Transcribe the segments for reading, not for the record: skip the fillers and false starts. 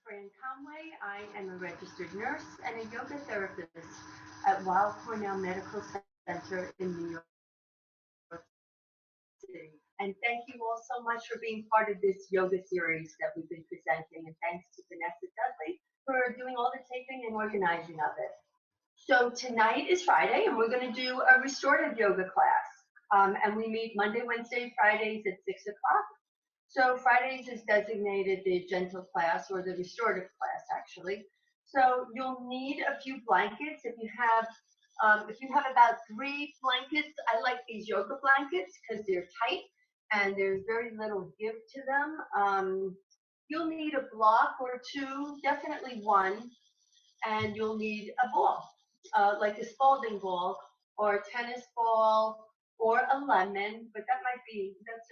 Fran. I am a registered nurse and a yoga therapist at Weill Cornell Medical Center in New York City. And thank you all so much for being part of this yoga series that we've been presenting. And thanks to Vanessa Dudley for doing all the taping and organizing of it. So tonight is Friday, and we're going to do a restorative yoga class. And we meet Monday, Wednesday, Fridays at 6 o'clock. So Fridays is designated the gentle class, or the restorative class, actually. So you'll need a few blankets. If you have about 3 blankets, I like these yoga blankets because they're tight and there's very little give to them. You'll need a block or 2, definitely 1, and you'll need a ball, like a Spalding ball or a tennis ball or a lemon, but that's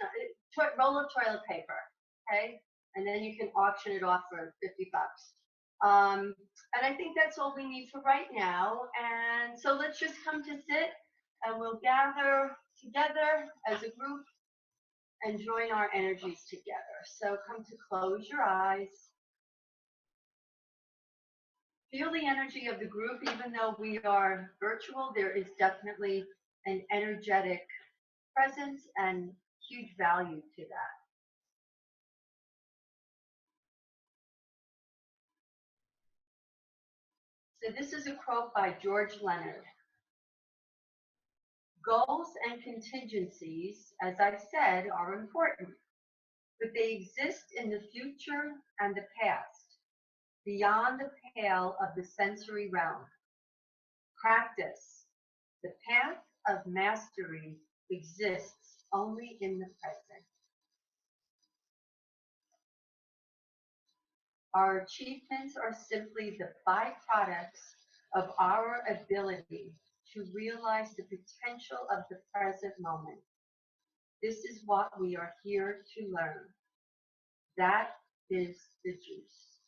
not it. Roll of toilet paper, okay? And then you can auction it off for 50 bucks. And I think that's all we need for right now. And so let's just come to sit, and we'll gather together as a group and join our energies together. So come to close your eyes. Feel the energy of the group. Even though we are virtual, there is definitely an energetic presence and huge value to that. So this is a quote by George Leonard. Goals and contingencies, as I said, are important, but they exist in the future and the past, beyond the pale of the sensory realm. Practice. The path of mastery exists only in the present. Our achievements are simply the byproducts of our ability to realize the potential of the present moment. This is what we are here to learn. That is the juice.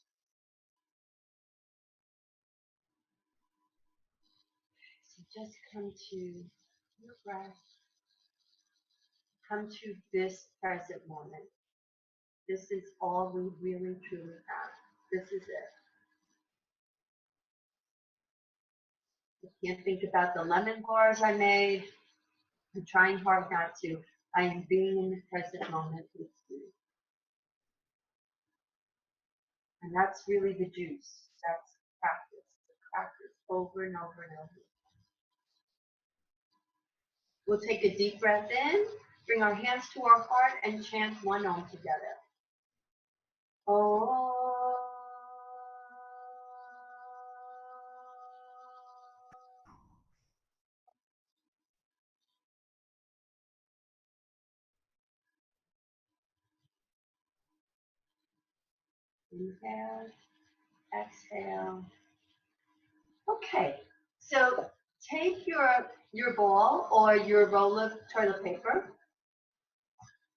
So just come to your breath. Come to this present moment. This is all we really truly have. This is it. I can't think about the lemon bars I made. I'm trying hard not to. I am being in the present moment with you. And that's really the juice. That's practice over and over and over. We'll take a deep breath in, bring our hands to our heart, and chant one Om together. Om. Inhale, exhale. Okay, so take your ball or your roll of toilet paper,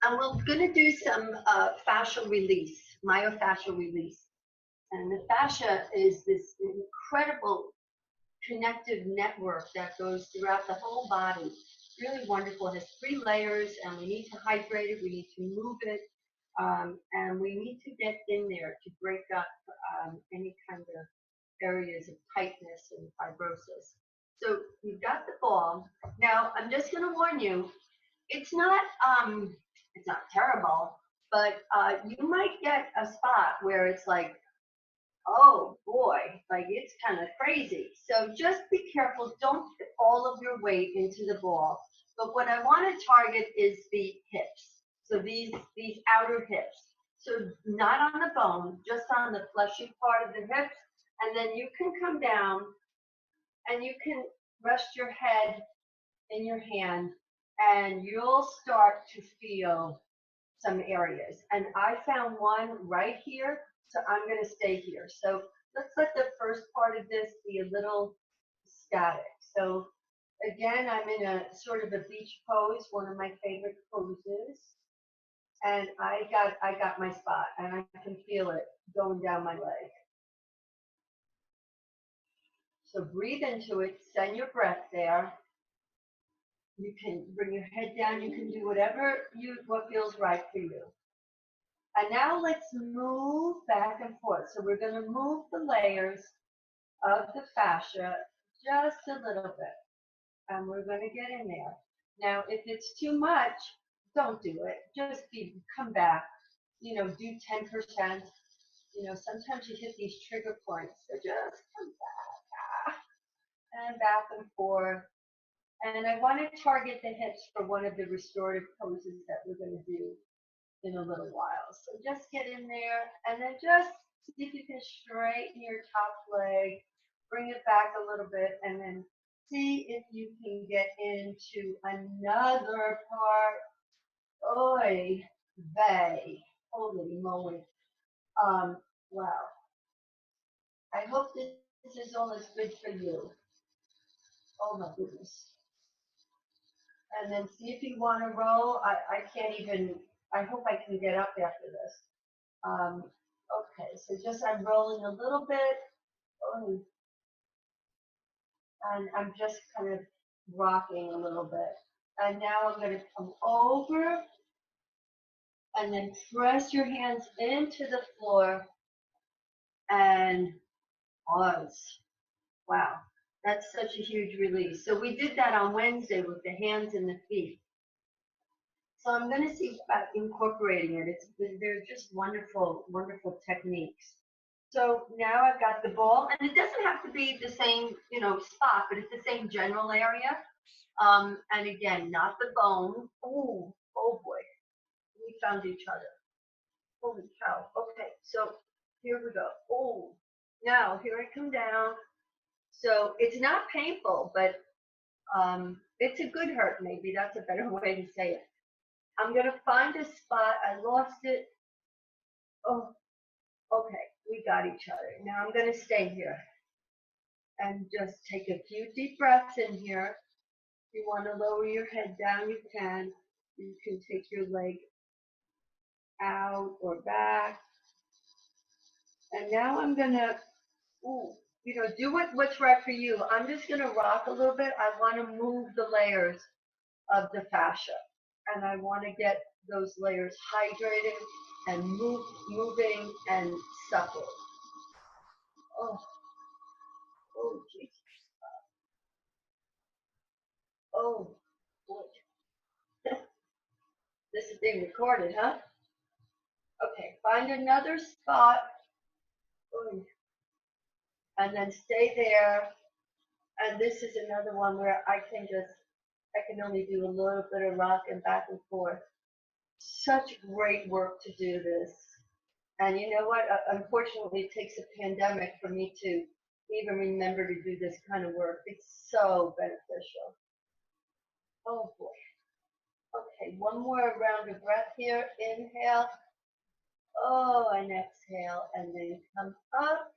and we're going to do some fascial release, myofascial release. And the fascia is this incredible connective network that goes throughout the whole body. Really wonderful. It has 3 layers, and we need to hydrate it. We need to move it, and we need to get in there to break up any kind of areas of tightness and fibrosis. So you've got the ball. Now I'm just going to warn you, it's not terrible, but you might get a spot where it's like, oh boy, like it's kind of crazy. So just be careful. Don't put all of your weight into the ball. But what I want to target is the hips. So these outer hips. So not on the bone, just on the fleshy part of the hips. And then you can come down and you can rest your head in your hand, and you'll start to feel some areas. And I found one right here, so I'm going to stay here. So let's let the first part of this be a little static. So again, I'm in a sort of a beach pose, one of my favorite poses. And I got my spot, and I can feel it going down my leg. So breathe into it, send your breath there. You can bring your head down, you can do what feels right for you. And now let's move back and forth. So we're going to move the layers of the fascia just a little bit. And we're going to get in there. Now, if it's too much, don't do it. Just come back. You know, do 10%. You know, sometimes you hit these trigger points. So just come back and back and forth. And I want to target the hips for one of the restorative poses that we're going to do in a little while. So just get in there and then just see if you can straighten your top leg, bring it back a little bit, and then see if you can get into another part. Oy vey, holy moly. Wow. I hope this is all as good for you. Oh my goodness. And then see if you want to roll. I can't even, I hope I can get up after this. Okay, so just I'm rolling a little bit. Oh, and I'm just kind of rocking a little bit. And now I'm going to come over and then press your hands into the floor and pause. Wow, that's such a huge release. So we did that on Wednesday with the hands and the feet. So I'm going to see about incorporating it. They're just wonderful, wonderful techniques. So now I've got the ball, and it doesn't have to be the same, you know, spot, but it's the same general area. And again, not the bone. Oh, oh boy, we found each other. Holy cow. Okay, so here we go. Oh, now here I come down. So it's not painful, but it's a good hurt, maybe. That's a better way to say it. I'm going to find a spot. I lost it. Oh, okay. We got each other. Now I'm going to stay here and just take a few deep breaths in here. If you want to lower your head down, you can. You can take your leg out or back. And now I'm going to, you know, do what's right for you. I'm just going to rock a little bit. I want to move the layers of the fascia. And I want to get those layers hydrated and moving and supple. Oh, geez. Oh, boy. This is being recorded, huh? Okay, find another spot. And then stay there. And this is another one where I can only do a little bit of rocking back and forth. Such great work to do this. And you know what? Unfortunately, it takes a pandemic for me to even remember to do this kind of work. It's so beneficial. Oh boy. Okay, one more round of breath here. Inhale. Oh, and exhale. And then come up.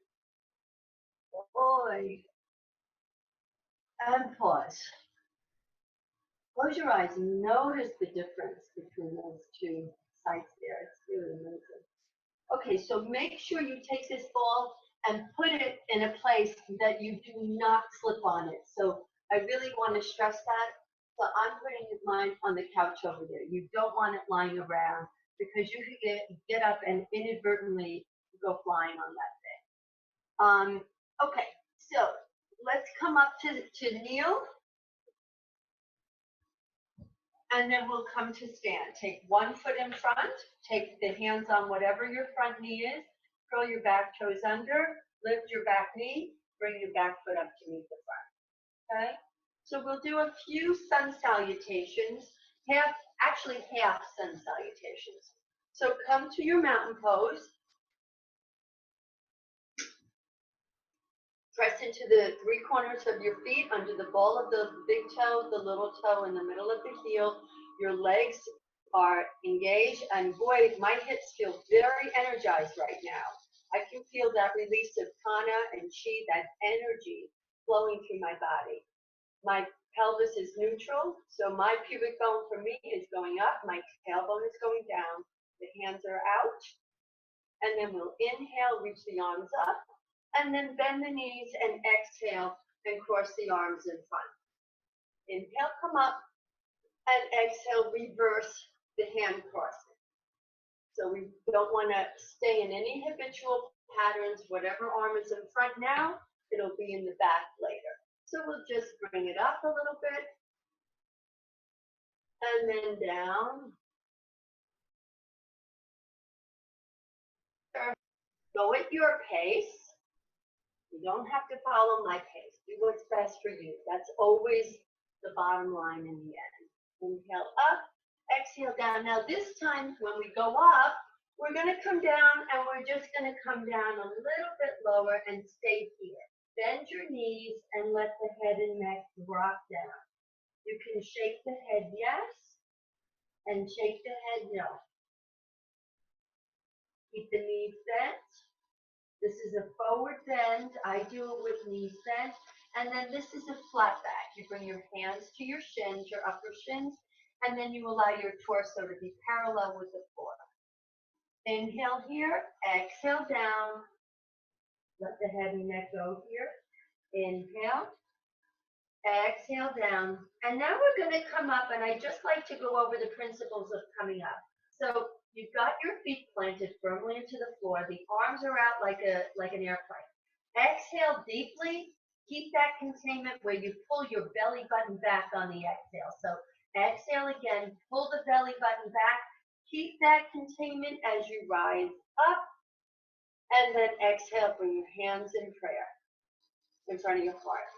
Boy. And pause. Close your eyes and notice the difference between those two sites there. It's really amazing. Okay, so make sure you take this ball and put it in a place that you do not slip on it. So I really want to stress that. So I'm putting mine on the couch over there. You don't want it lying around because you could get up and inadvertently go flying on that thing. Okay, so let's come up to kneel. And then we'll come to stand. Take one foot in front, take the hands on whatever your front knee is, curl your back toes under, lift your back knee, bring your back foot up to meet the front, okay? So we'll do a few sun salutations, half sun salutations. So come to your mountain pose. Press into the three corners of your feet, under the ball of the big toe, the little toe, in the middle of the heel. Your legs are engaged, and boy, my hips feel very energized right now. I can feel that release of prana and chi, that energy flowing through my body. My pelvis is neutral, so my pubic bone for me is going up, my tailbone is going down, the hands are out, and then we'll inhale, reach the arms up, and then bend the knees and exhale and cross the arms in front. Inhale, come up, and exhale, reverse the hand crossing. So So we don't want to stay in any habitual patterns. Whatever arm is in front now, it'll be in the back later. So we'll just bring it up a little bit. And then down. Go at your pace. You don't have to follow my pace. Do what's best for you. That's always the bottom line in the end. Inhale up, exhale down. Now this time when we go up, we're going to come down and we're just going to come down a little bit lower and stay here. Bend your knees and let the head and neck drop down. You can shake the head yes and shake the head no. Keep the knees bent. This is a forward bend. I do it with knees bent. And then this is a flat back. You bring your hands to your shins, your upper shins, and then you allow your torso to be parallel with the floor. Inhale here, exhale down. Let the head and neck go here. Inhale, exhale down. And now we're going to come up, and I just like to go over the principles of coming up. So you've got your feet planted firmly into the floor. The arms are out like an airplane. Exhale deeply. Keep that containment where you pull your belly button back on the exhale. So exhale again, pull the belly button back. Keep that containment as you rise up. And then exhale, bring your hands in prayer in front of your heart.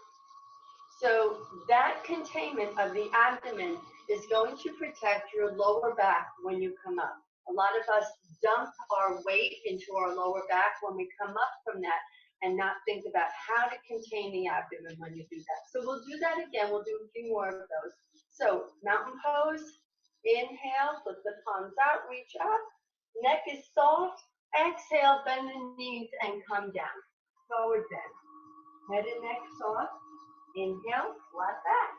So that containment of the abdomen is going to protect your lower back when you come up. A lot of us dump our weight into our lower back when we come up from that and not think about how to contain the abdomen when you do that. So we'll do that again. We'll do a few more of those. So mountain pose, inhale, put the palms out, reach up, neck is soft, exhale, bend the knees and come down. Forward bend. Head and neck soft. Inhale, flat back.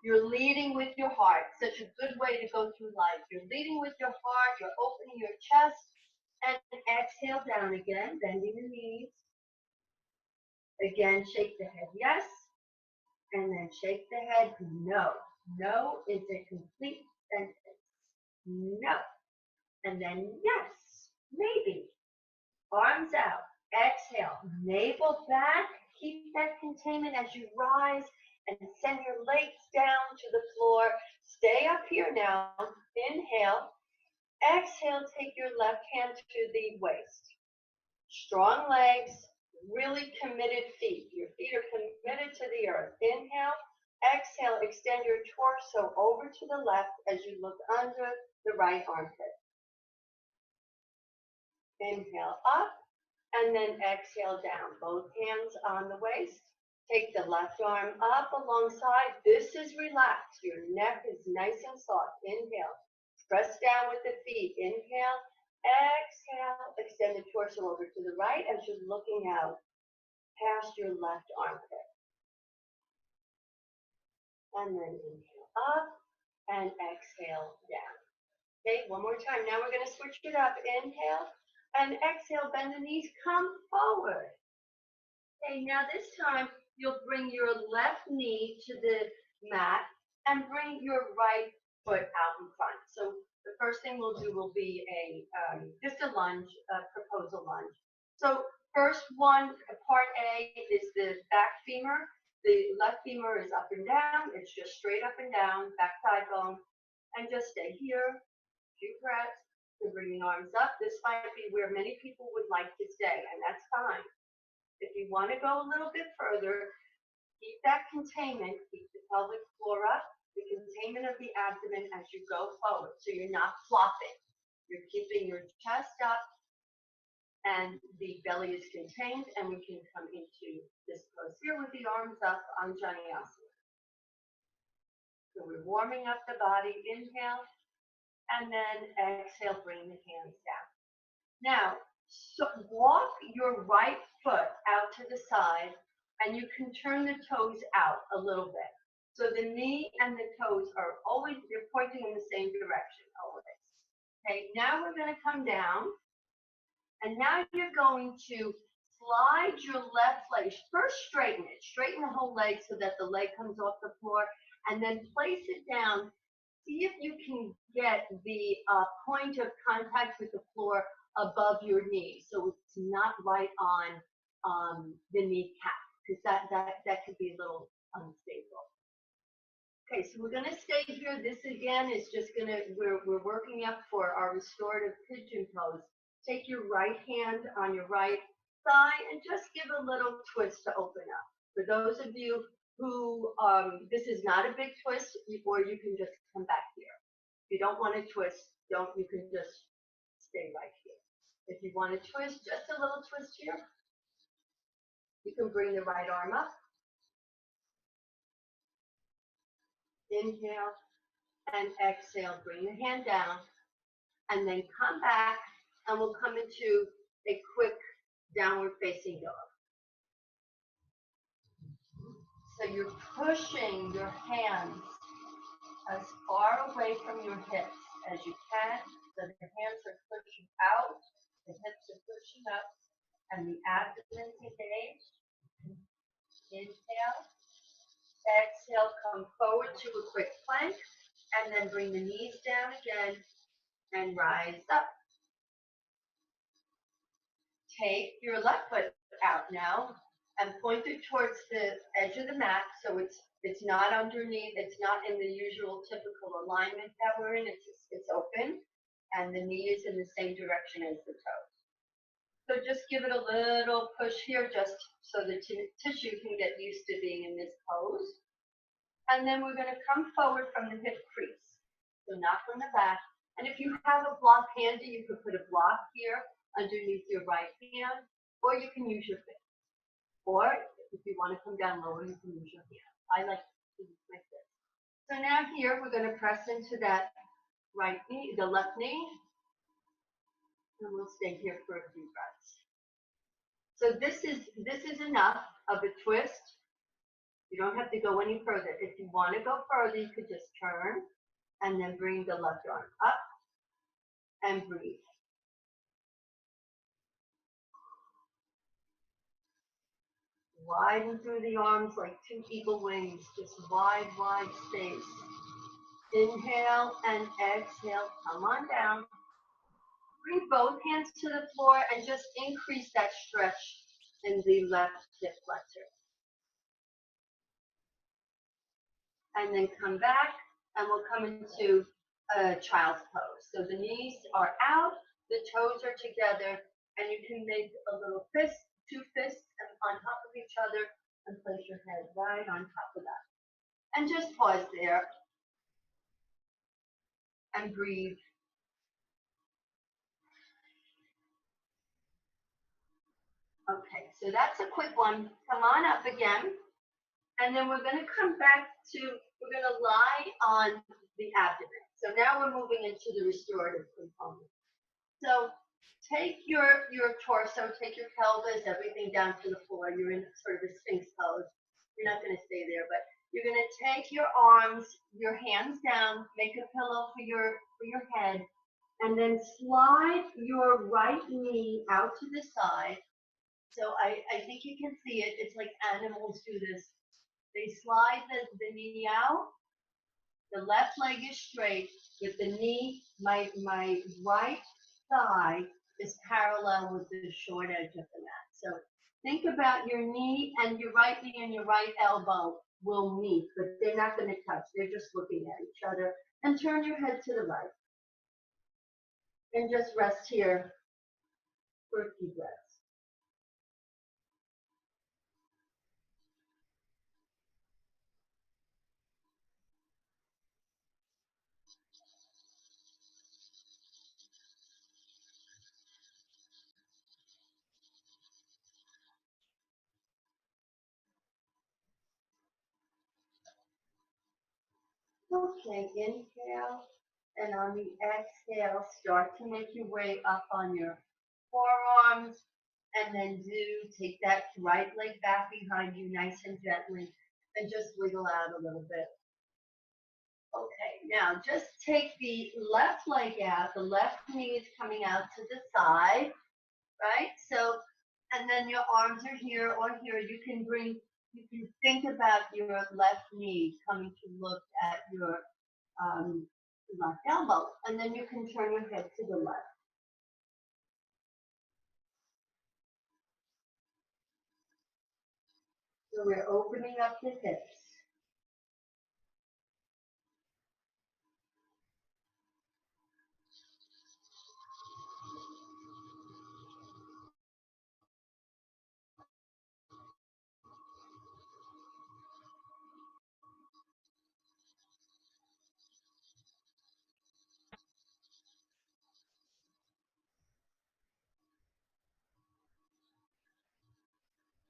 You're leading with your heart. Such a good way to go through life. You're leading with your heart. You're opening your chest. And exhale down again, bending the knees. Again, shake the head yes. And then shake the head no. No is a complete sentence. No. And then yes, maybe. Arms out. Exhale. Navel back. Keep that containment as you rise and send your legs down to the floor. Stay up here now. Inhale. Exhale, take your left hand to the waist. Strong legs, really committed feet. Your feet are committed to the earth. Inhale. Exhale, extend your torso over to the left as you look under the right armpit. Inhale up. And then exhale down. Both hands on the waist. Take the left arm up alongside. This is relaxed. Your neck is nice and soft. Inhale. Press down with the feet. Inhale. Exhale. Extend the torso over to the right as you're looking out past your left armpit. And then inhale up and exhale down. Okay, one more time. Now we're going to switch it up. Inhale. And exhale, bend the knees, come forward. Okay, now this time you'll bring your left knee to the mat and bring your right foot out in front. So the first thing we'll do will be a Vista Lunge, proposal lunge. So first one, part A is the back femur. The left femur is up and down. It's just straight up and down, back thigh bone. And just stay here, few breaths. To bring the arms up. This might be where many people would like to stay, and that's fine. If you want to go a little bit further, keep that containment, keep the pelvic floor up, the containment of the abdomen as you go forward, so you're not flopping. You're keeping your chest up, and the belly is contained, and we can come into this pose here with the arms up on Janiyasana. So we're warming up the body. Inhale. And then exhale, bring the hands down. Now, so walk your right foot out to the side, and you can turn the toes out a little bit. So the knee and the toes are always, they're pointing in the same direction, always. Okay, now we're going to come down, and now you're going to slide your left leg. First, straighten it. Straighten the whole leg so that the leg comes off the floor, and then place it down see if you can get the point of contact with the floor above your knee, so it's not right on the kneecap, because that could be a little unstable. Okay, so we're going to stay here. This again is just going to, we're working up for our restorative pigeon pose. Take your right hand on your right thigh and just give a little twist to open up. For those of you who, this is not a big twist, or you can just come back here. If you don't want to twist, you can just stay right here. If you want to twist, just a little twist here. You can bring the right arm up. Inhale and exhale, bring the hand down, and then come back, and we'll come into a quick downward facing dog. So you're pushing your hands as far away from your hips as you can, so the hands are pushing out, the hips are pushing up, and the abdomen's engaged. Inhale, exhale, come forward to a quick plank, and then bring the knees down again and rise up. Take your left foot out now and point it towards the edge of the mat, so it's not underneath, it's not in the usual typical alignment that we're in, it's open, and the knee is in the same direction as the toes. So just give it a little push here, just so the tissue can get used to being in this pose. And then we're going to come forward from the hip crease, so not from the back. And if you have a block handy, you could put a block here underneath your right hand, or you can use your fist. Or if you want to come down lower, you can use your hand. I like to use my fist. So now here we're going to press into that right knee, the left knee, and we'll stay here for a few breaths. So this is enough of a twist. You don't have to go any further. If you want to go further, you could just turn and then bring the left arm up and breathe. Widen through the arms like two eagle wings, just wide, wide space. Inhale and exhale, come on down. Bring both hands to the floor and just increase that stretch in the left hip flexor. And then come back, and we'll come into a child's pose. So the knees are out, the toes are together, and you can make a little fist, two fists on top of each other, and place your head right on top of that. And just pause there and breathe. Okay, so that's a quick one. Come on up again. And then we're going to come back to, we're going to lie on the abdomen. So now we're moving into the restorative component. So take your torso, take your pelvis, everything down to the floor. You're in sort of a Sphinx pose. You're not going to stay there, but you're going to take your arms, your hands down, make a pillow for your head, and then slide your right knee out to the side. So I think you can see it. It's like animals do this. They slide the knee out. The left leg is straight with the knee. My right thigh is parallel with the short edge of the mat. So think about your knee and your right knee and your right elbow will meet, but they're not going to touch. They're just looking at each other. And turn your head to the right. And just rest here for a few breaths. Okay, inhale, and on the exhale, start to make your way up on your forearms, and then take that right leg back behind you nice and gently, and just wiggle out a little bit. Okay, now just take the left leg out, the left knee is coming out to the side, right? So, and then your arms are here or here. You can think about your left knee coming to look at your left elbow, and then you can turn your head to the left. So we're opening up the hips.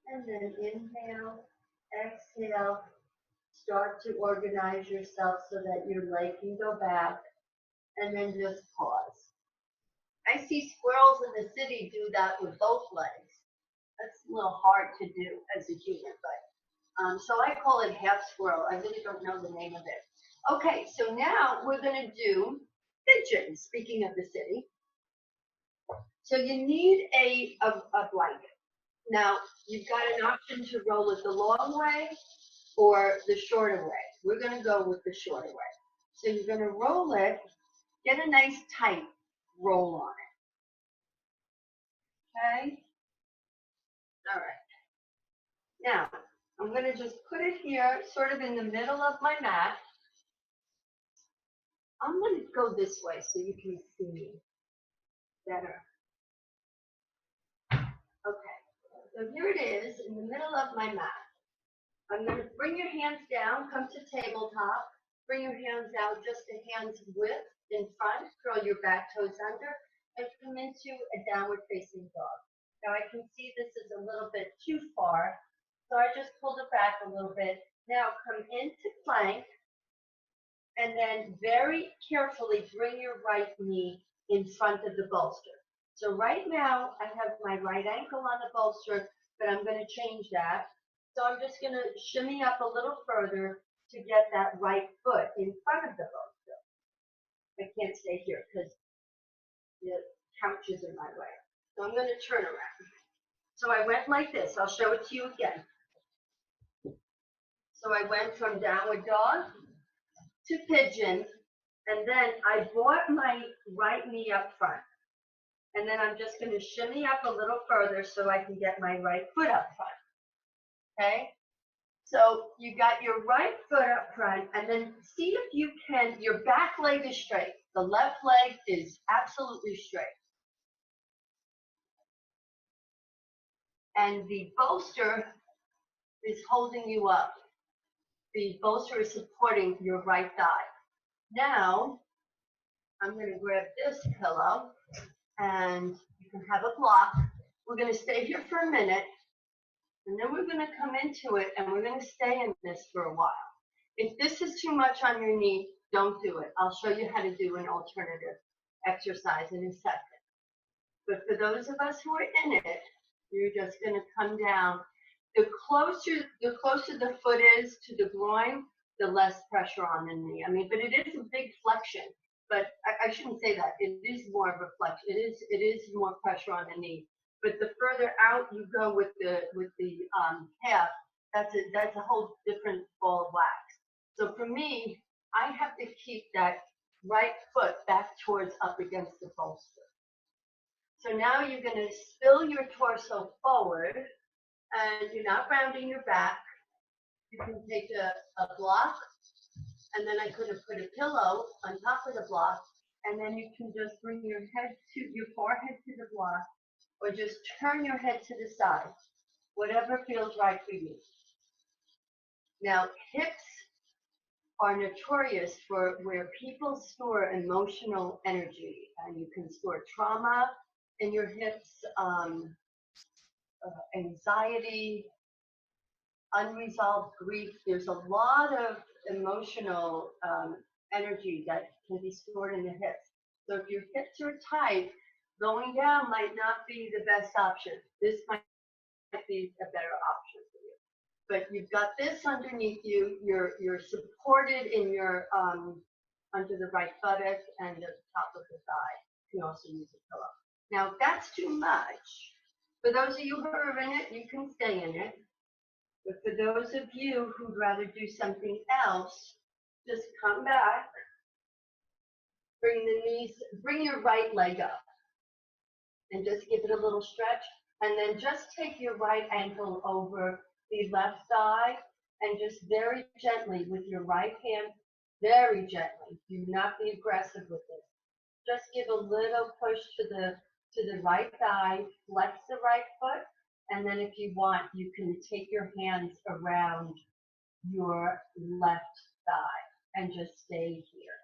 And then inhale, exhale, start to organize yourself so that your leg can go back, and then just pause. I see squirrels in the city do that with both legs. That's a little hard to do as a human, but so I call it half squirrel. I really don't know the name of it. Okay, so now we're going to do pigeon, speaking of the city. So you need a blanket. Now, you've got an option to roll it the long way or the shorter way. We're going to go with the shorter way. So you're going to roll it, get a nice tight roll on it. Okay? All right. Now, I'm going to just put it here, sort of in the middle of my mat. I'm going to go this way so you can see me better. Okay, so here it is in the middle of my mat. I'm going to bring your hands down, come to tabletop, bring your hands out just a hand's width in front, curl your back toes under, and come into a downward facing dog. Now I can see this is a little bit too far, so I just pulled it back a little bit. Now come into plank, and then very carefully bring your right knee in front of the bolster. So right now I have my right ankle on the bolster, but I'm going to change that. So I'm just going to shimmy up a little further to get that right foot in front of the bolster. I can't stay here because the couch is in my way. So I'm going to turn around. So I went like this. I'll show it to you again. So I went from downward dog to pigeon, and then I brought my right knee up front. And then I'm just going to shimmy up a little further so I can get my right foot up front. Okay? So you got your right foot up front, and then see if you can, your back leg is straight. The left leg is absolutely straight. And the bolster is holding you up. The bolster is supporting your right thigh. Now, I'm going to grab this pillow, and you can have a block. We're going to stay here for a minute, and then we're going to come into it, and we're going to stay in this for a while. If this is too much on your knee, don't do it. I'll show you how to do an alternative exercise in a second. But for those of us who are in it, you're just going to come down. The closer the foot is to the groin, the less pressure on the knee. I mean, but it is a big flexion. But I shouldn't say that. It is more of a flexion. It is more pressure on the knee. But the further out you go with the calf, that's a whole different ball of wax. So for me, I have to keep that right foot back towards up against the bolster. So now you're going to spill your torso forward, and you're not rounding your back. You can take a block, and then I could have put a pillow on top of the block, and then you can just bring your forehead to the block, or just turn your head to the side, whatever feels right for you. Now, hips are notorious for where people store emotional energy, and you can store trauma in your hips, anxiety, unresolved grief. There's a lot of emotional energy that can be stored in the hips. So if your hips are tight, going down might not be the best option. This might be a better option for you. But you've got this underneath you. You're supported in your under the right buttock and the top of the thigh. You can also use a pillow. Now, if that's too much, for those of you who are in it, you can stay in it. But for those of you who'd rather do something else, just come back Bring the knees, bring your right leg up and just give it a little stretch. And then just take your right ankle over the left thigh and just very gently with your right hand, very gently, do not be aggressive with it. Just give a little push to the right thigh, flex the right foot, and then if you want, you can take your hands around your left thigh and just stay here.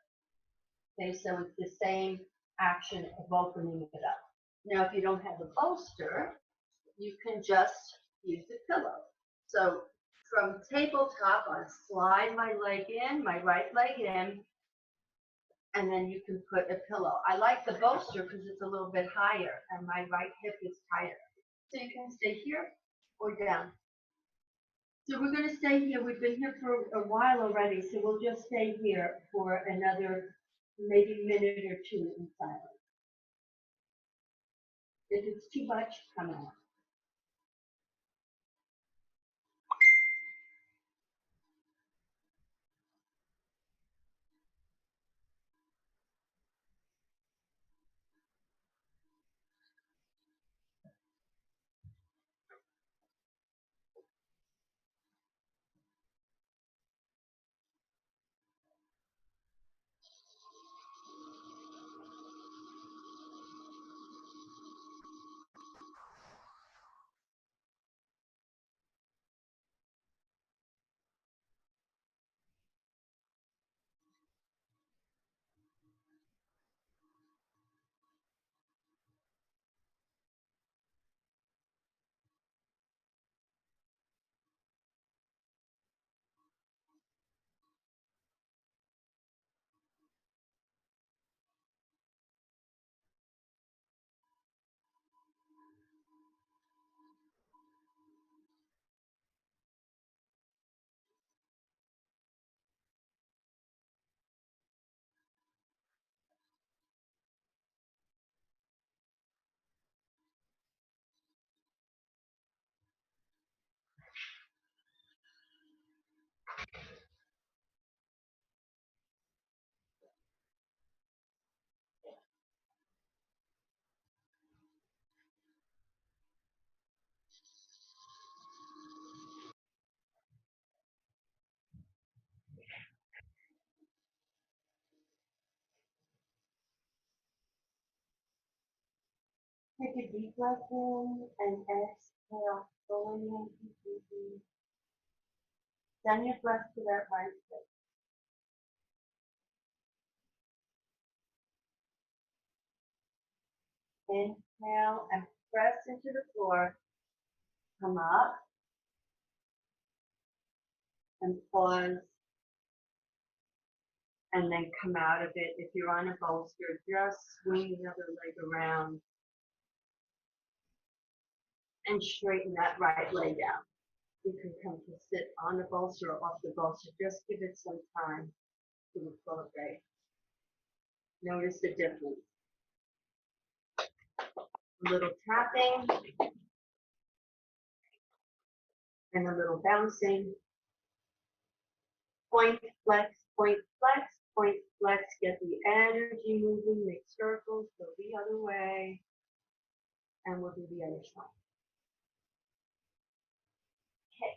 Okay, so it's the same action of opening it up. Now, if you don't have a bolster, you can just use a pillow. So from tabletop, I slide my leg in, my right leg in, and then you can put a pillow. I like the bolster because it's a little bit higher and my right hip is higher. So you can stay here or down. So we're going to stay here. We've been here for a while already, so we'll just stay here for another maybe minute or two in silence. If it's too much, come out. Take a deep breath in and exhale, slowly and completely. Send your breath to that right foot. Inhale and press into the floor. Come up and pause. And then come out of it. If you're on a bolster, just swing the other leg around and straighten that right leg out. You can come to sit on the bolster or off the bolster. Just give it some time to equilibrate. Notice the difference. A little tapping and a little bouncing. Point, flex, point, flex, point, flex. Get the energy moving. Make circles. Go the other way. And we'll do the other side. Okay,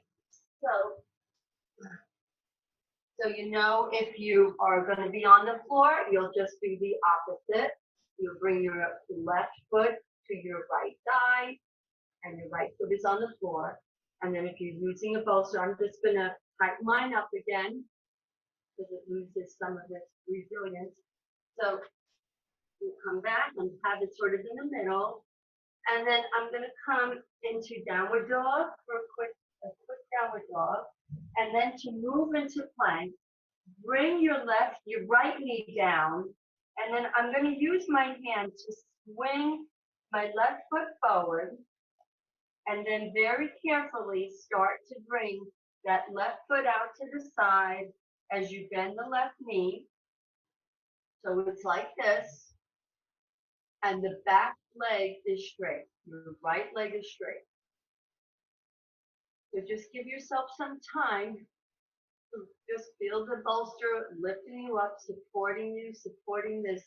so you know if you are going to be on the floor, you'll just do the opposite. You'll bring your left foot to your right thigh, and your right foot is on the floor. And then if you're using a bolster, I'm just going to tighten mine up again because it loses some of its resilience. So you come back and have it sort of in the middle. And then I'm going to come into downward dog for a quick downward dog. And then to move into plank, bring your right knee down. And then I'm going to use my hand to swing my left foot forward. And then very carefully start to bring that left foot out to the side as you bend the left knee. So it's like this. And the back leg is straight. Your right leg is straight. So just give yourself some time Just feel the bolster lifting you up, supporting this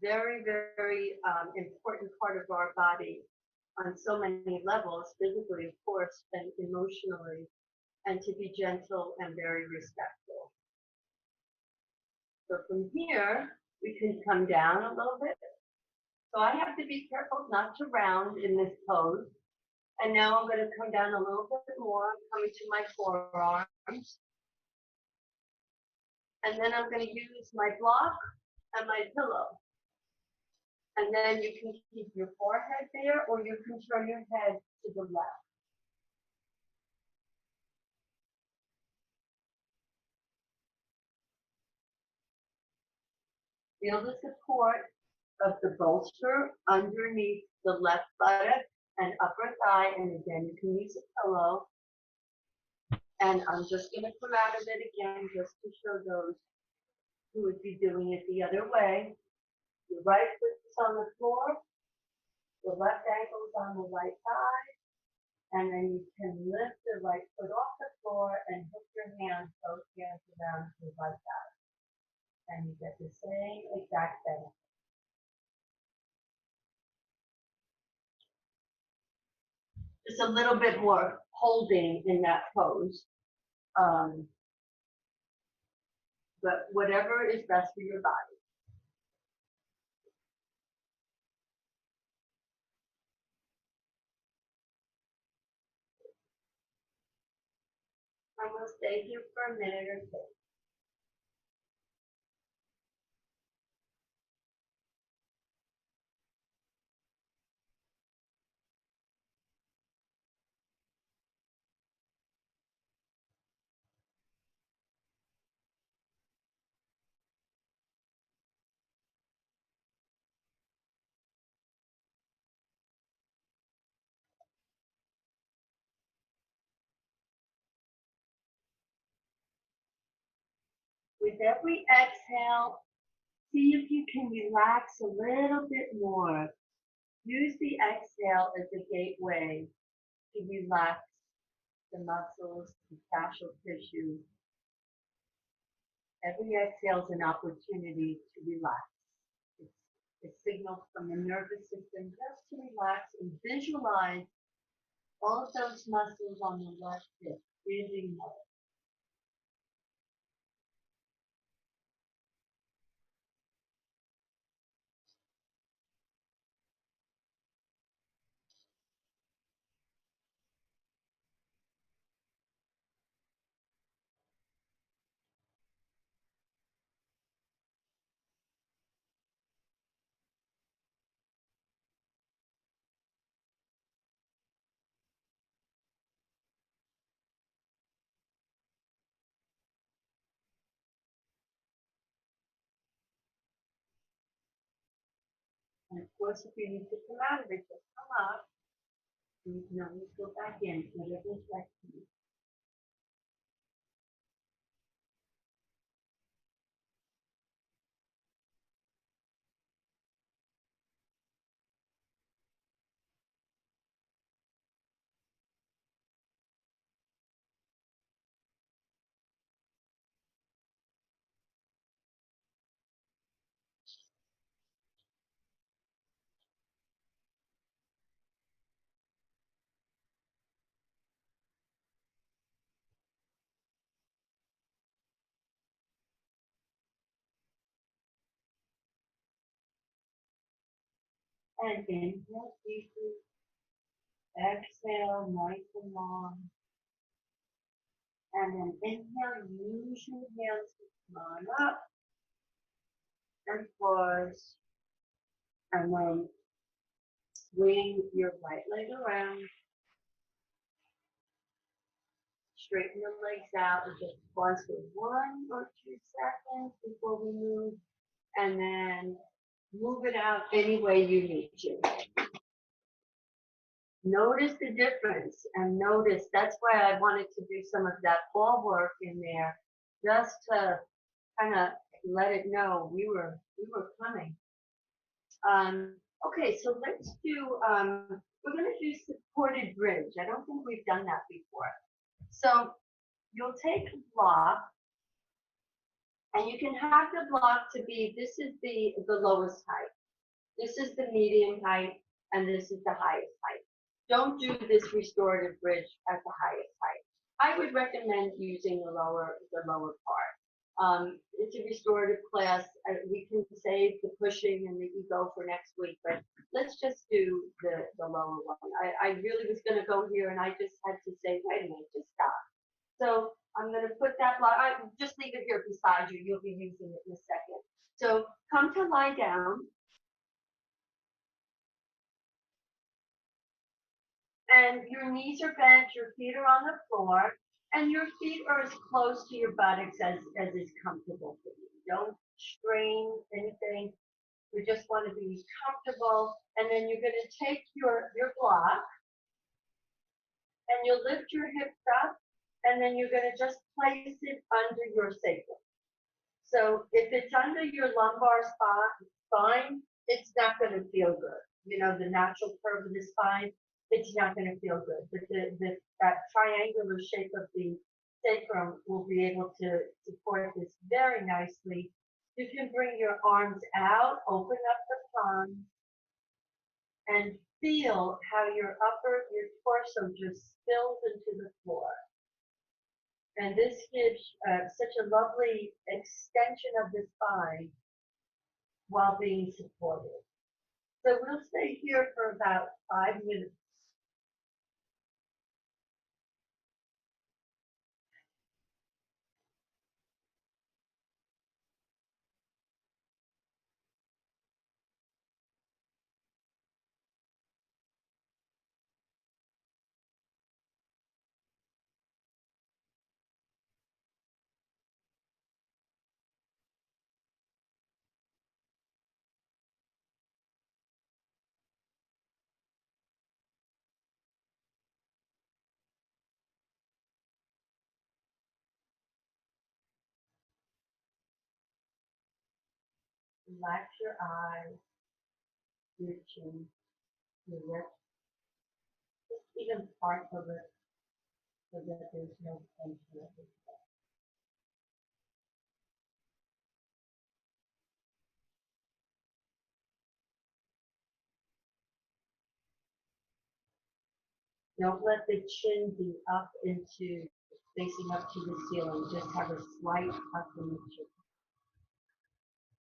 very, very important part of our body on so many levels, physically, of course, and emotionally, and to be gentle and very respectful. So from here, we can come down a little bit. So I have to be careful not to round in this pose. And now I'm going to come down a little bit more. I'm coming to my forearms. And then I'm going to use my block and my pillow. And then you can keep your forehead there, or you can turn your head to the left. Feel the support of the bolster underneath the left buttock and upper thigh. And again, you can use a pillow. And I'm just going to come out of it again just to show those who would be doing it the other way. The right foot's on the floor, the left ankle's on the right thigh, and then you can lift the right foot off the floor and hook your hands, both hands around the right thigh. And you get the same exact benefit. Just a little bit more holding in that pose. But whatever is best for your body. I'm going to stay here for a minute or two. With every exhale, see if you can relax a little bit more. Use the exhale as a gateway to relax the muscles, the fascial tissue. Every exhale is an opportunity to relax. It's a signal from the nervous system just to relax and visualize all of those muscles on the left hip breathing more. And of course, if you need to come out of it, just come up. And you can always go back in, whatever is right for you. And inhale deeply. Exhale nice and long. And then inhale, use your hands to come on up. And pause. And then swing your right leg around. Straighten the legs out and just pause for 1 or 2 seconds before we move. And then move it out any way you need to. Notice the difference and notice, that's why I wanted to do some of that ball work in there, just to kind of let it know we were coming. Okay, so let's do, we're going to do supported bridge. I don't think we've done that before. So You'll take a block, and you can have the block to be, this is the lowest height. This is the medium height, and this is the highest height. Don't do this restorative bridge at the highest height. I would recommend using the lower part. It's a restorative class. We can save the pushing and the ego for next week, but let's just do the lower one. I really was going to go here, and I just had to say, wait a minute, just stop. So I'm going to put that block, I just leave it here beside you. You'll be using it in a second. So come to lie down. And your knees are bent, your feet are on the floor, and your feet are as close to your buttocks as is comfortable for you. Don't strain anything. We just want to be comfortable. And then you're going to take your block, and you'll lift your hips up, and then you're going to just place it under your sacrum. So if it's under your lumbar spine, it's not going to feel good. You know, the natural curve of the spine, it's not going to feel good. But that triangular shape of the sacrum will be able to support this very nicely. You can bring your arms out, open up the palms, and feel how your torso just spills into the floor. And this gives such a lovely extension of the spine while being supported. So we'll stay here for about 5 minutes. Relax your eyes, your chin, your lips, just even parts of it so that there's no tension of it. Don't let the chin be up into facing up to the ceiling. Just have a slight tuck in the chin.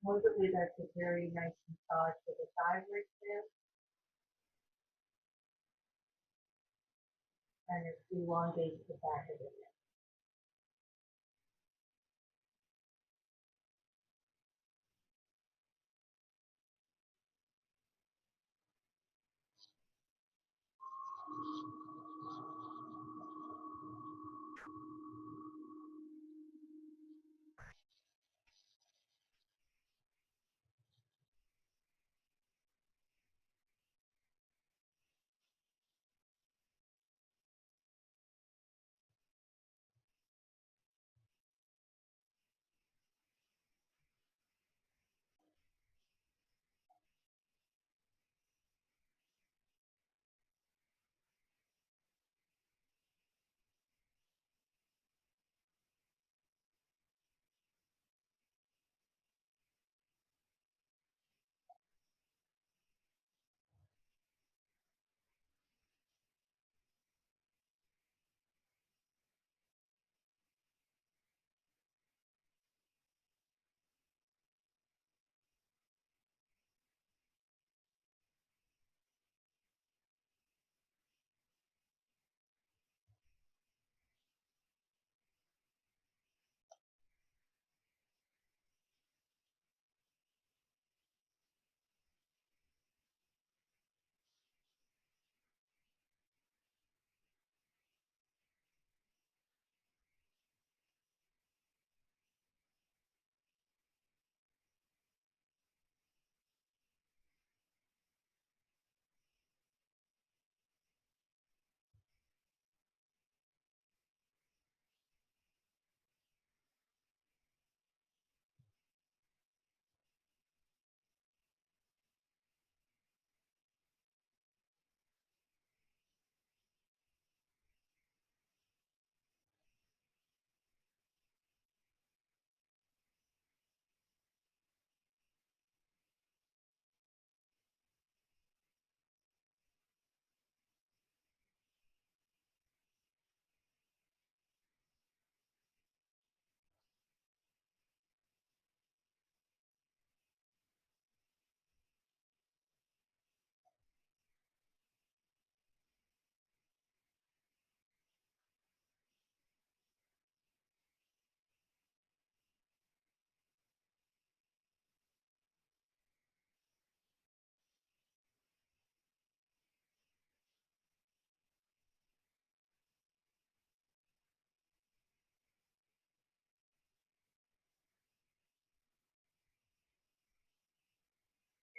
Supposedly that's a very nice massage for the thyroid gland, and it elongates the back of the neck.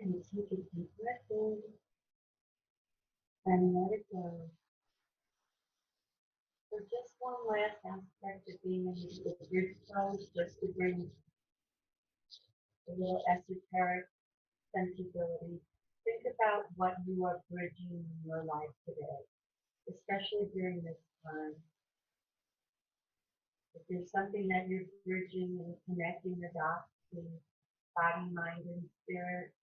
And take a deep breath in and let it go. So just one last aspect of being in the bridge pose, just to bring a little esoteric sensibility. Think about what you are bridging in your life today, especially during this time. If there's something that you're bridging and connecting the dots to body, mind, and spirit,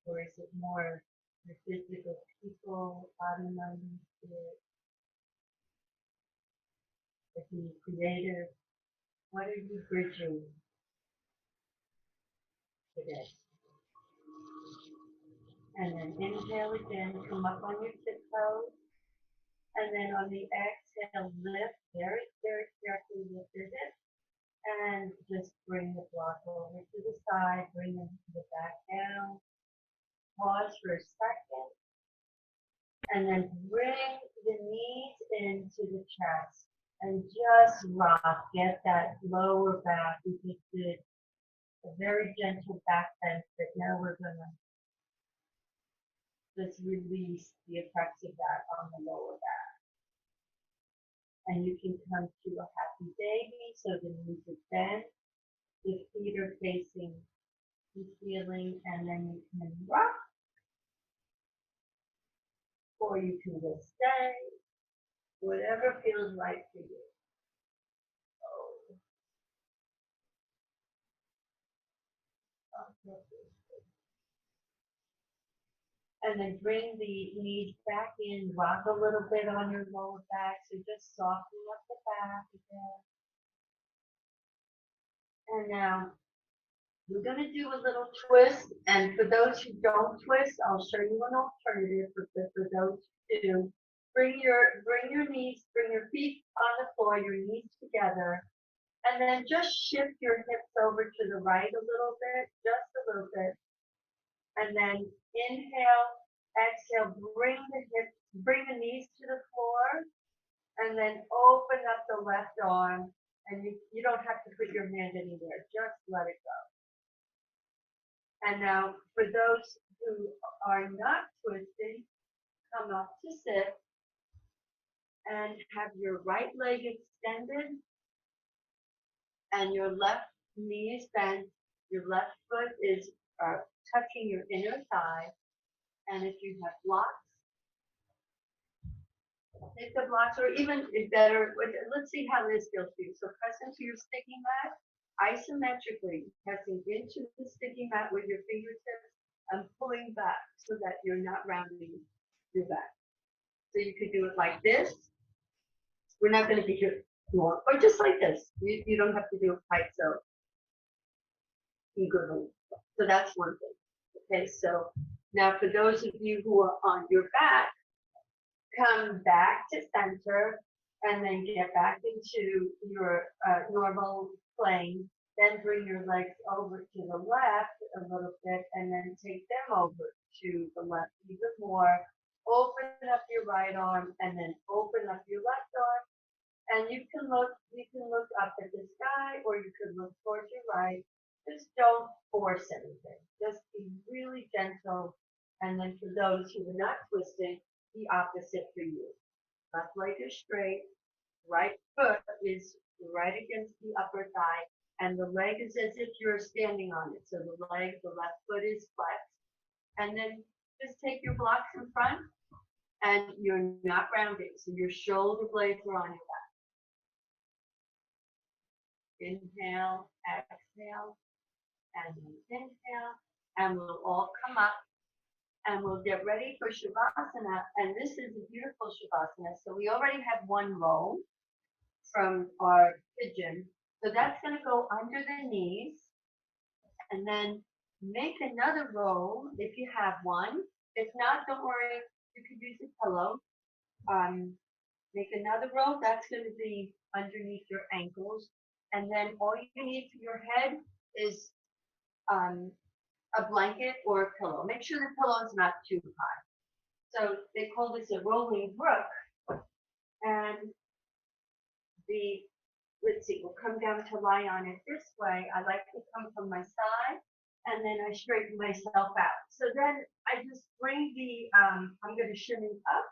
or is it more the physical people, body, mind, and spirit? If you're creative, what are you bridging today? And then inhale again, come up on your tiptoes. And then on the exhale, lift very, very carefully, lift your hips. And just bring the block over to the side, bring the back down. Pause for a second. And then bring the knees into the chest. And just rock, get that lower back. We just did a very gentle back bend, but now we're going to just release the effects of that on the lower back. And you can come to a happy baby, so the knees are bent, the feet are facing the ceiling, and then you can rock, or you can just stay, whatever feels right for you. And then bring the knees back in, rock a little bit on your lower back, so just soften up the back again. And now we're going to do a little twist, and for those who don't twist, I'll show you an alternative. But for those who do, bring your knees, bring your feet on the floor, your knees together, and then just shift your hips over to the right a little bit, just a little bit, and then inhale, exhale, bring the knees to the floor, and then open up the left arm, and you don't have to put your hand anywhere, just let it go. And now, for those who are not twisting, come up to sit and have your right leg extended and your left knee is bent. Your left foot is touching your inner thigh. And if you have blocks, take the blocks, or even better, let's see how this feels for you. So press into your sticky mat, isometrically, pressing into the sticky mat with your fingertips and pulling back so that you're not rounding your back. So you could do it like this. We're not going to be here long, or just like this. You don't have to do it quite so eagerly. So that's one thing. Okay, so now for those of you who are on your back, come back to center and then get back into your normal plane. Then bring your legs over to the left a little bit and then take them over to the left even more. Open up your right arm and then open up your left arm. And you can look up at the sky, or you can look towards your right. Just don't force anything. Just be really gentle. And then for those who are not twisting, the opposite for you. Left leg is straight, right foot is right against the upper thigh, and the leg is as if you're standing on it. So the left foot is flexed. And then just take your blocks in front, and you're not rounding. So your shoulder blades are on your back. Inhale, exhale, and then inhale, and we'll all come up. And we'll get ready for Shavasana, and this is a beautiful Shavasana. So we already have one roll from our Pigeon, so that's going to go under the knees, and then make another roll if you have one. If not, don't worry, you could use a pillow. Make another roll, that's going to be underneath your ankles, and then all you need for your head is a blanket or a pillow. Make sure the pillow is not too high. So they call this a rolling brook. And let's see, we'll come down to lie on it this way. I like to come from my side and then I straighten myself out. So then I just bring the, I'm going to shimmy up,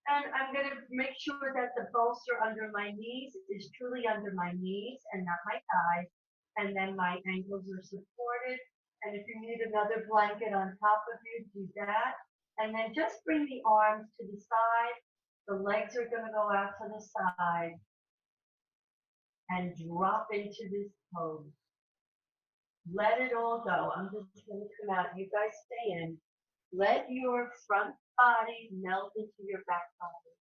and I'm going to make sure that the bolster under my knees is truly under my knees and not my thighs. And then my ankles are supported. And if you need another blanket on top of you, do that. And then just bring the arms to the side. The legs are going to go out to the side and drop into this pose. Let it all go. I'm just going to come out. You guys stay in. Let your front body melt into your back body.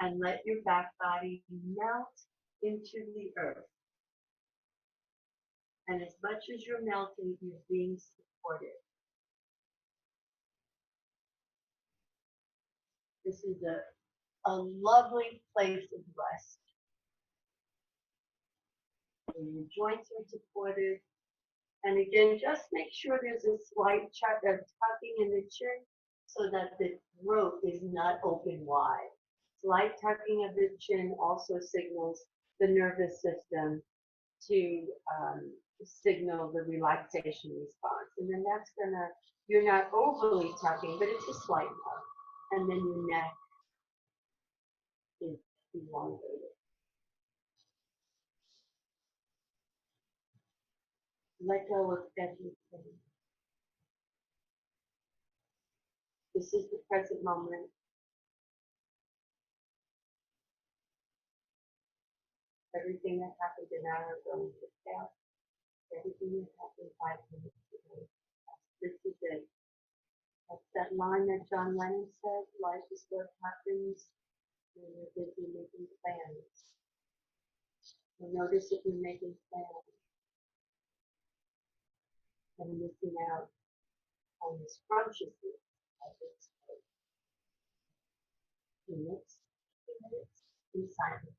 And let your back body melt into the earth. And as much as you're melting, you're being supported. This is a lovely place of rest. And your joints are supported. And again, just make sure there's a slight tucking in the chin so that the throat is not open wide. Slight tucking of the chin also signals the nervous system to signal the relaxation response. And then that's gonna, you're not overly tucking, but it's a slight tuck. And then your neck is elongated. Let go of everything. This is the present moment. Everything that happened an hour ago is the past. Everything that happened 5 minutes ago. This is it. That's that line that John Lennon said, life is what happens when you're busy making plans. So notice if you're making plans and missing out on this consciousness of this place. 2 minutes, 2 minutes in silence.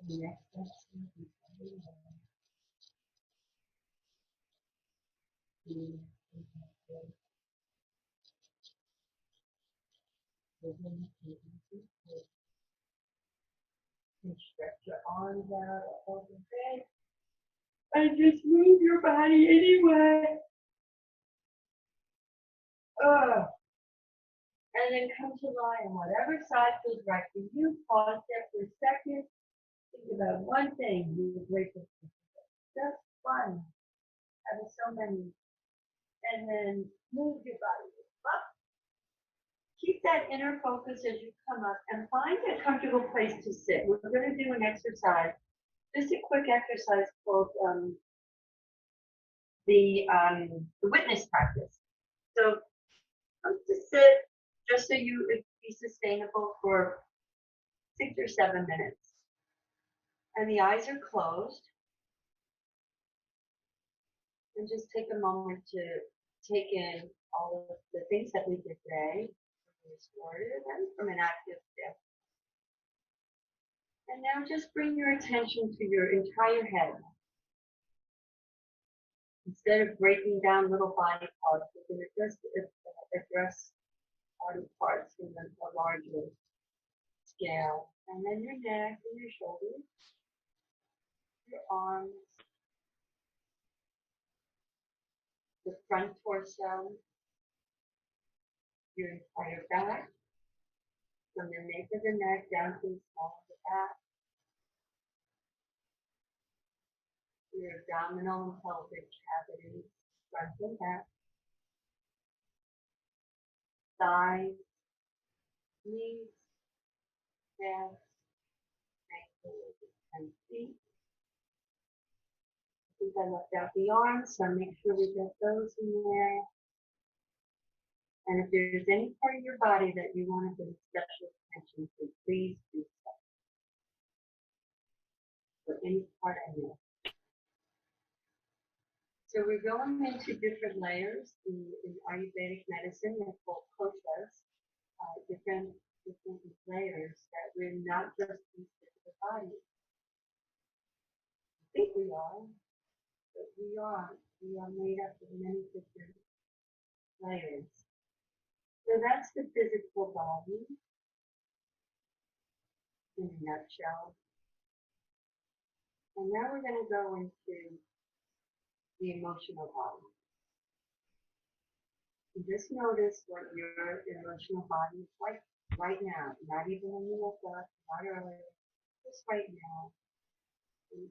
The next section is and stretch your arms out over the bed and just move your body anyway. And then come to lie on whatever side feels right for you. Pause there for a second. Think about one thing you're grateful for. Just one out of so many. And then move your body up. Keep that inner focus as you come up and find a comfortable place to sit. We're going to do an exercise, just a quick exercise called the witness practice. So come to sit just so you be sustainable for 6 or 7 minutes. And the eyes are closed. And just take a moment to take in all of the things that we did today, from restorative and from an active step. And now just bring your attention to your entire head. Instead of breaking down little body parts, we're going to just address body parts in a larger scale. And then your neck and your shoulders, your arms, the front torso, your entire back, from the nape of the neck down to the small of the back, your abdominal and pelvic cavities, front and back, thighs, knees, calves, ankles, and feet. I think I left out the arms, so make sure we get those in there. And if there's any part of your body that you want to bring special attention to, please do so. For any part of you. So we're going into different layers in Ayurvedic medicine. They're called koshas, different layers that we're not just used to the body. I think we are, but we are. We are made up of many different layers. So that's the physical body in a nutshell. And now we're going to go into the emotional body. And just notice what your emotional body is like right now, not even when you woke up, not earlier, just right now.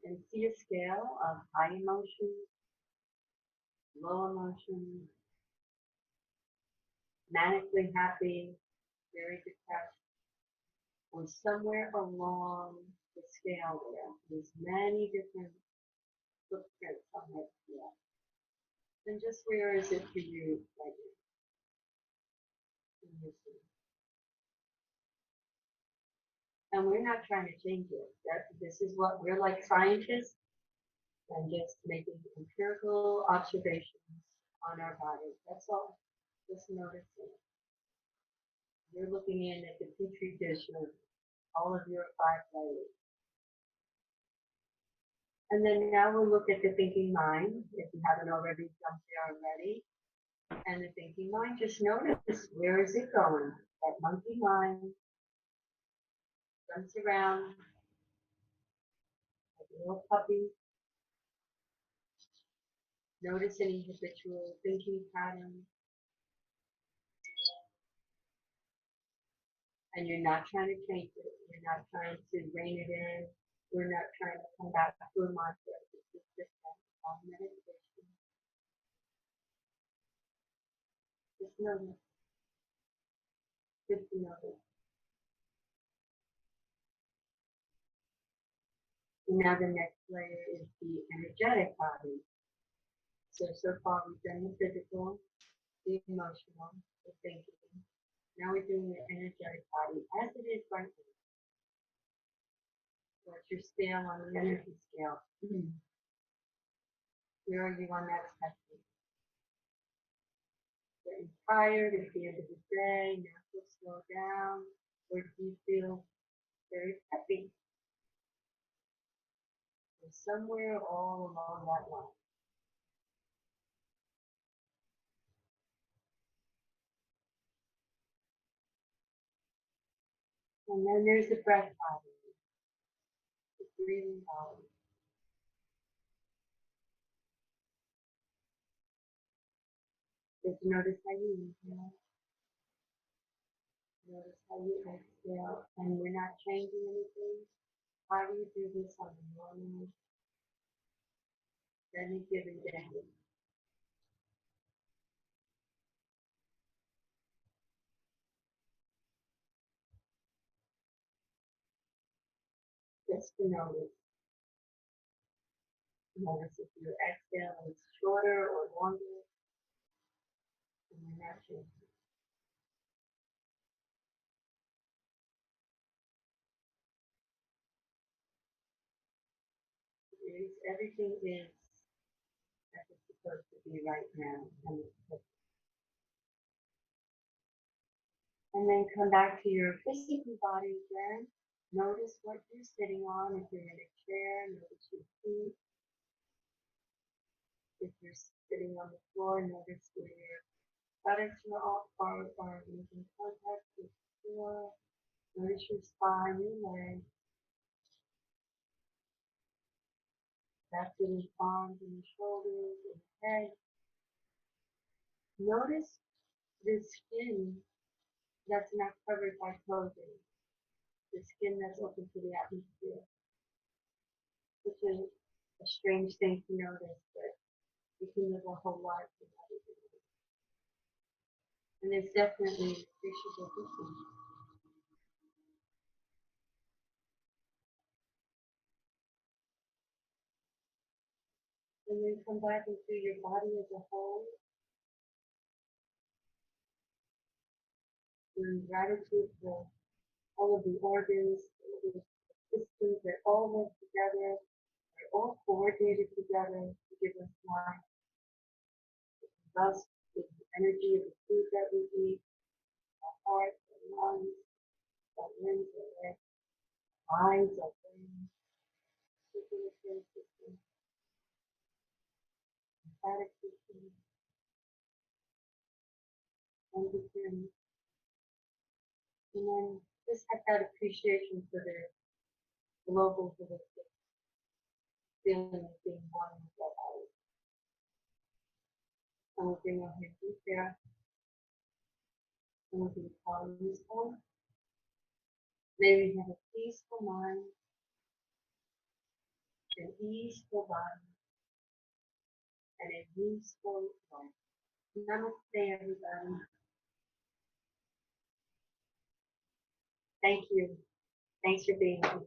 And see a scale of high emotion, low emotion, manically happy, very depressed, or somewhere along the scale there. There's many different footprints on that scale. And just where is it for you right now? And we're not trying to change it. This is what we're like scientists and just making empirical observations on our body. That's all. Just noticing. You're looking in at the petri dish of all of your 5 layers. And then now we'll look at the thinking mind, if you haven't already jumped there already. And the thinking mind, just notice, where is it going? That monkey mind jumps around like a little puppy. Notice any habitual thinking patterns. And you're not trying to change it. You're not trying to rein it in. We're not trying to come back to a mantra. This is just a meditation. Just notice. Just notice. Now the next layer is the energetic body. So far we've done the physical, the emotional, the thinking. Now we're doing the energetic body as it is right now. What's your scale on the energy scale? Where are you on that spectrum? Getting tired at the end of the day, now to slow down, or do you feel very peppy? somewhere all along that line. And then there's the breath body, the breathing body. Just notice how you inhale. Notice how you exhale. And we're not changing anything. How do you do this on a normal, any given day? Just to notice. Notice if your exhale is shorter or longer. And we're not changing. Everything is as it's supposed to be right now. And then come back to your physical body again. Notice what you're sitting on. If you're in a chair, notice your feet. If you're sitting on the floor, notice where your buttocks are making contact with the floor. Notice your spine, your legs. That's in the arms and the shoulders and the head. Notice the skin that's not covered by clothing. The skin that's open to the atmosphere. Which is a strange thing to notice, but you can live a whole life without it. And there's definitely appreciable difference. And then come back and feel your body as a whole. In gratitude for all of the organs, all of the systems that all work together, they're all coordinated together to give us life. Thus, the energy of the food that we eat, our heart, our lungs, our limbs, our legs, eyes, our brain, circulatory system, lymphatic system, endocrine, and then just have that appreciation for the global holistic feeling of being one with our body. And we'll bring our hands in there, and we'll be calm this one. May we have a peaceful mind, an easeful body, and a useful life. Namaste, everybody. Thank you. Thanks for being here.